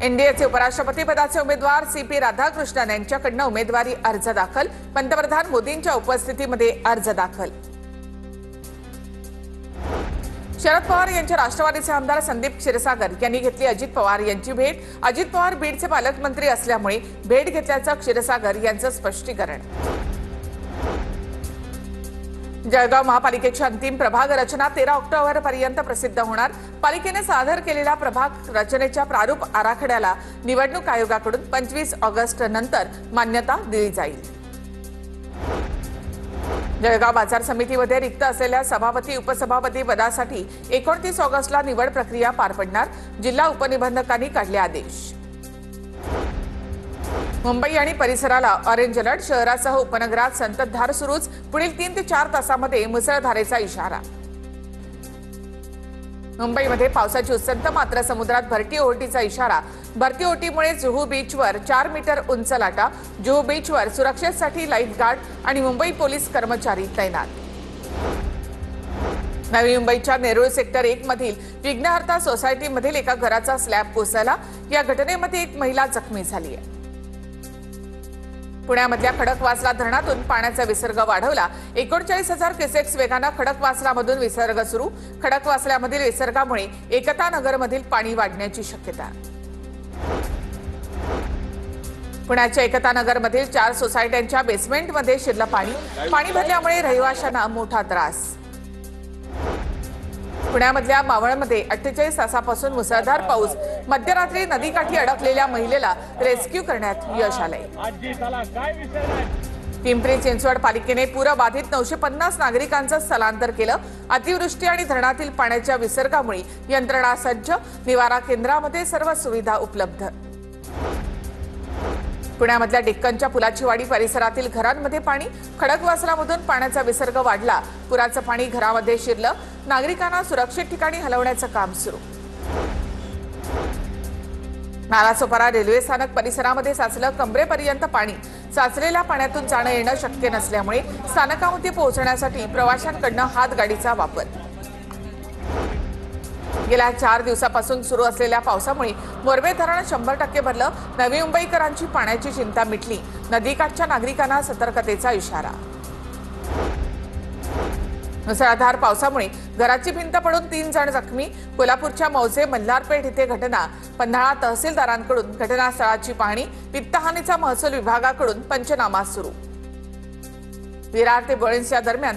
एनडीएचे उपराष्ट्रपती पदाचे उमेदवार सीपी राधाकृष्णन यांच्याकडून उमेदवारी अर्ज दाखल। पंतप्रधान मोदींच्या उपस्थितीमध्ये अर्ज दाखल। शरद पवार यांच्या राष्ट्रवादीचे आमदार संदीप क्षीरसागर यांनी घेतली अजित पवार यांची भेट। अजित पवार बीडचे पालकमंत्री असल्यामुळे भेट घेतल्याचं क्षीरसागर यांचं स्पष्टीकरण। जळगाव महापालिकेची अंतिम प्रभाग रचना 13 ऑक्टोबरपर्यंत प्रसिद्ध होणार। पालिकेने सादर केलेल्या प्रभाग रचनेच्या प्रारूप आराखड्याला निवडणूक आयोगाकडून 25 ऑगस्ट नंतर मान्यता दिली जाईल। जळगाव बाजार समितीमध्ये रिक्त असलेल्या सभापती उपसभापती पदासाठी 29 ऑगस्टला निवड प्रक्रिया पार पडणार। जिल्हा उपनिबंधकांनी काढले आदेश। मुंबई आणि परिसराला ऑरेंज अलर्ट। शहरासह उपनगरात संततधार सुरूच। पुढील 3 ते 4 तासांमध्ये मुसळधारेचा इशारा। मुंबईमध्ये पावसाची उसंत, मात्र समुद्रात भरती ओहोटीचा इशारा। भरती ओहोटीमुळे जुहू बीचवर 4 मीटर उंच लाटा। जुहू बीचवर सुरक्षेसाठी लाईफ गार्ड आणि मुंबई पोलीस कर्मचारी तैनात। नवी मुंबईच्या नेरूळ सेक्टर 1 मधील विघ्नहर्ता सोसायटीमधील एका घराचा स्लॅब कोसळला। या घटनेमध्ये एक महिला जखमी झाली आहे। पुण्यामधल्या खडकवासला धरणातून पाण्याचा विसर्ग वाढवला। 39,000 क्युसेक्स वेगाने खडकवासलामधून विसर्ग सुरू। खडकवासल्यामधील विसर्गामुळे एकता नगरमधील पाणी वाढण्याची शक्यता। पुण्याच्या एकता नगरमधील 4 सोसायट्यांच्या बेसमेंटमध्ये शिरलं पाणी। पाणी भरल्यामुळे रहिवाशांना मोठा त्रास। पुण्यामधल्या मावळमध्ये 48 तासापासून मुसळधार पाऊस। मध्यरात्री नदीकाठी अडकलेल्या महिलेला रेस्क्यू करण्यात यश आलंय। पिंपरी चिंचवड पालिकेने पूरबाधित 950 नागरिकांचं स्थलांतर केलं। अतिवृष्टी आणि धरणातील पाण्याच्या विसर्गामुळे यंत्रणा सज्ज। निवारा केंद्रामध्ये सर्व सुविधा उपलब्ध। पुण्यामधल्या डिक्कनच्या पुलाची वाडी परिसरातील घरांमध्ये पाणी। खडकवासलामधून पाण्याचा विसर्ग वाढला। पुराचं पाणी घरामध्ये शिरलं। नागरिकांना सुरक्षित ठिकाणी हलवण्याचं काम सुरू। नालासोपारा रेल्वे स्थानक परिसरामध्ये साचलं कमरेपर्यंत पाणी। साचलेल्या पाण्यातून जाणं येणं शक्य नसल्यामुळे स्थानकामध्ये पोहोचण्यासाठी प्रवाशांकडून हातगाडीचा वापर। गेल्या 4 दिवसापासून सुरू असलेल्या पावसामुळे मोरबे धरण 100% भरलं। नवी मुंबईकरांची पाण्याची चिंता मिटली। नदीकाठच्या नागरिकांना सतर्कतेचा इशारा। मुसळधार पावसामुळे घराची भिंत पडून 3 जण जखमी। कोल्हापूरच्या मौजे मल्हारपेठ इथे घटना। पन्हाळा तहसीलदारांकडून घटनास्थळाची पाहणी। वित्तहानीचा महसूल विभागाकडून पंचनामा सुरू। विरार ते बोळिन्स या दरम्यान